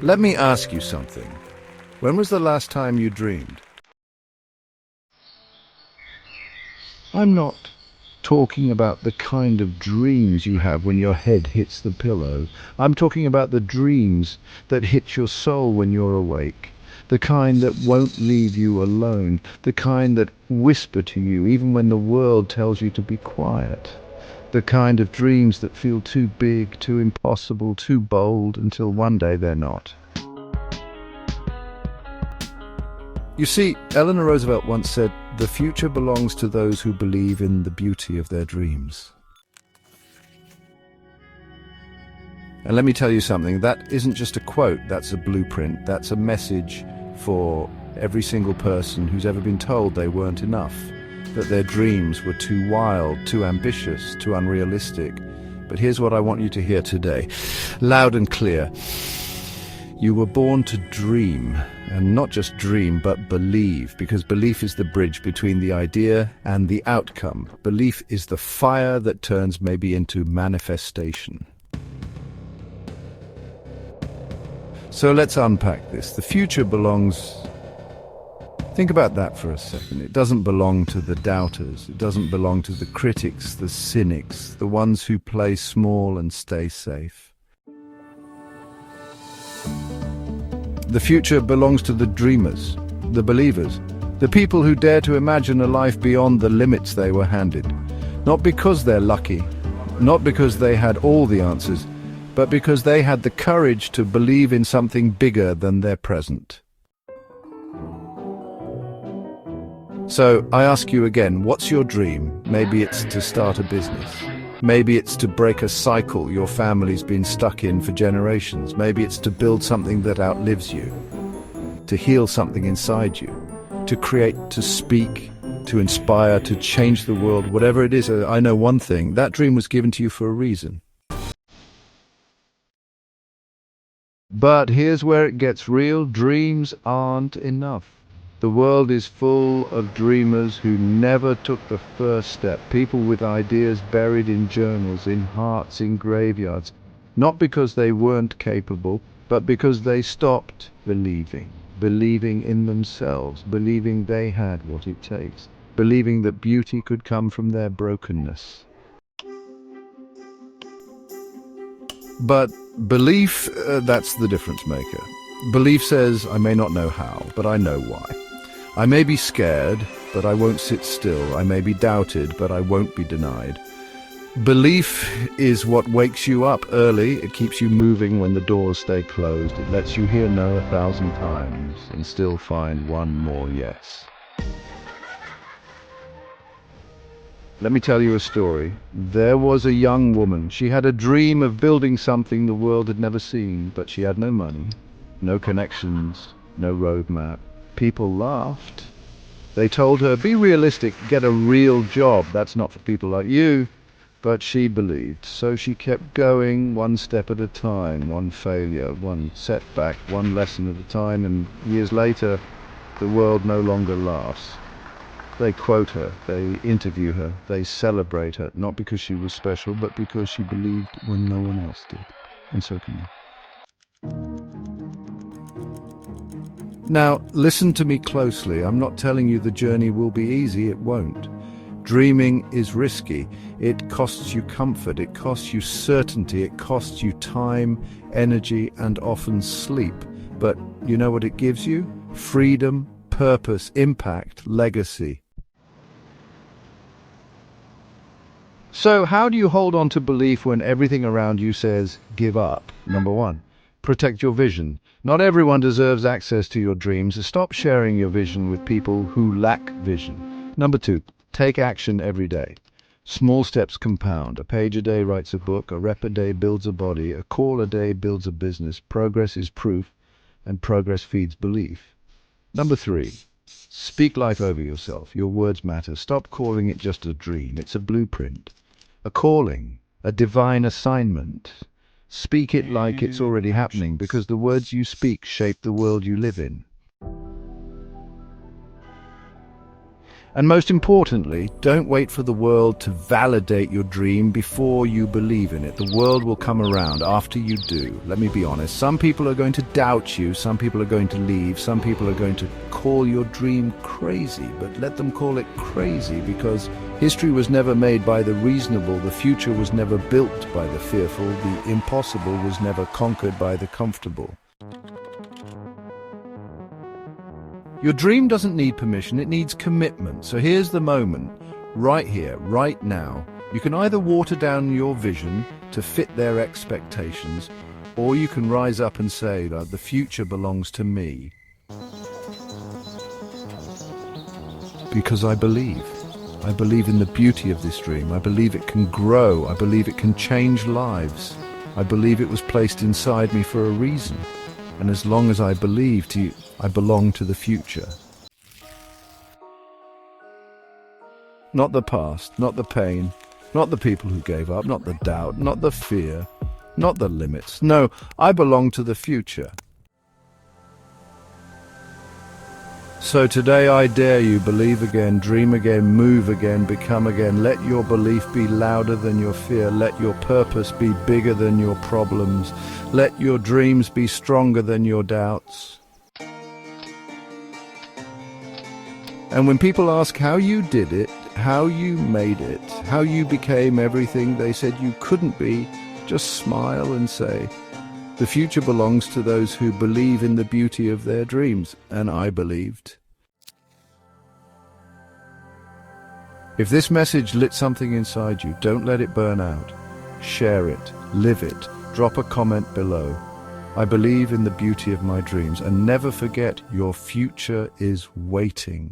Let me ask you something. When was the last time you dreamed? I'm not talking about the kind of dreams you have when your head hits the pillow. I'm talking about the dreams that hit your soul when you're awake. The kind that won't leave you alone. The kind that whisper to you even when the world tells you to be quiet. The kind of dreams that feel too big, too impossible, too bold until one day they're not. You see, Eleanor Roosevelt once said, "The future belongs to those who believe in the beauty of their dreams." And let me tell you something, that isn't just a quote, that's a blueprint, that's a message for every single person who's ever been told they weren't enough, that their dreams were too wild, too ambitious, too unrealistic. But here's what I want you to hear today, loud and clear. You were born to dream, and not just dream, but believe, because belief is the bridge between the idea and the outcome. Belief is the fire that turns maybe into manifestation. So let's unpack this. The future belongs... Think about that for a second. It doesn't belong to the doubters. It doesn't belong to the critics, the cynics, the ones who play small and stay safe. The future belongs to the dreamers, the believers, the people who dare to imagine a life beyond the limits they were handed. Not because they're lucky, not because they had all the answers, but because they had the courage to believe in something bigger than their present. So I ask you again, what's your dream? Maybe it's to start a business. Maybe it's to break a cycle your family's been stuck in for generations. Maybe it's to build something that outlives you, to heal something inside you, to create, to speak, to inspire, to change the world, whatever it is. I know one thing, that dream was given to you for a reason. But here's where it gets real. Dreams aren't enough. The world is full of dreamers who never took the first step. People with ideas buried in journals, in hearts, in graveyards. Not because they weren't capable, but because they stopped believing. Believing in themselves. Believing they had what it takes. Believing that beauty could come from their brokenness. But belief, that's the difference maker. Belief says, I may not know how, but I know why. I may be scared, but I won't sit still. I may be doubted, but I won't be denied. Belief is what wakes you up early. It keeps you moving when the doors stay closed. It lets you hear no 1,000 times and still find one more yes. Let me tell you a story. There was a young woman. She had a dream of building something the world had never seen, but she had no money, no connections, no roadmap. People laughed. They told her, be realistic, get a real job. That's not for people like you. But she believed. So she kept going one step at a time, one failure, one setback, one lesson at a time. And years later, the world no longer laughs. They quote her, they interview her, they celebrate her, not because she was special, but because she believed when no one else did. And so can you. Now, listen to me closely. I'm not telling you the journey will be easy. It won't. Dreaming is risky. It costs you comfort. It costs you certainty. It costs you time, energy, and often sleep. But you know what it gives you? Freedom, purpose, impact, legacy. So how do you hold on to belief when everything around you says, give up? Number one, protect your vision. Not everyone deserves access to your dreams. Stop sharing your vision with people who lack vision. Number two, take action every day. Small steps compound. A page a day writes a book. A rep a day builds a body. A call a day builds a business. Progress is proof, and progress feeds belief. Number three, speak life over yourself. Your words matter. Stop calling it just a dream. It's a blueprint, a calling, a divine assignment. Speak it like it's already happening, because the words you speak shape the world you live in. And most importantly, don't wait for the world to validate your dream before you believe in it. The world will come around after you do. Let me be honest. Some people are going to doubt you. Some people are going to leave. Some people are going to call your dream crazy. But let them call it crazy, because history was never made by the reasonable. The future was never built by the fearful. The impossible was never conquered by the comfortable. Your dream doesn't need permission, it needs commitment. So here's the moment, right here, right now. You can either water down your vision to fit their expectations, or you can rise up and say that the future belongs to me. Because I believe. I believe in the beauty of this dream. I believe it can grow. I believe it can change lives. I believe it was placed inside me for a reason. And as long as I believe I belong to the future. Not the past, not the pain, not the people who gave up, not the doubt, not the fear, not the limits. No, I belong to the future. So today I dare you, believe again, dream again, move again, become again. Let your belief be louder than your fear. Let your purpose be bigger than your problems. Let your dreams be stronger than your doubts. And when people ask how you did it, how you made it, how you became everything they said you couldn't be, just smile and say, the future belongs to those who believe in the beauty of their dreams, and I believed. If this message lit something inside you, don't let it burn out. Share it, live it, drop a comment below. I believe in the beauty of my dreams, and never forget, your future is waiting.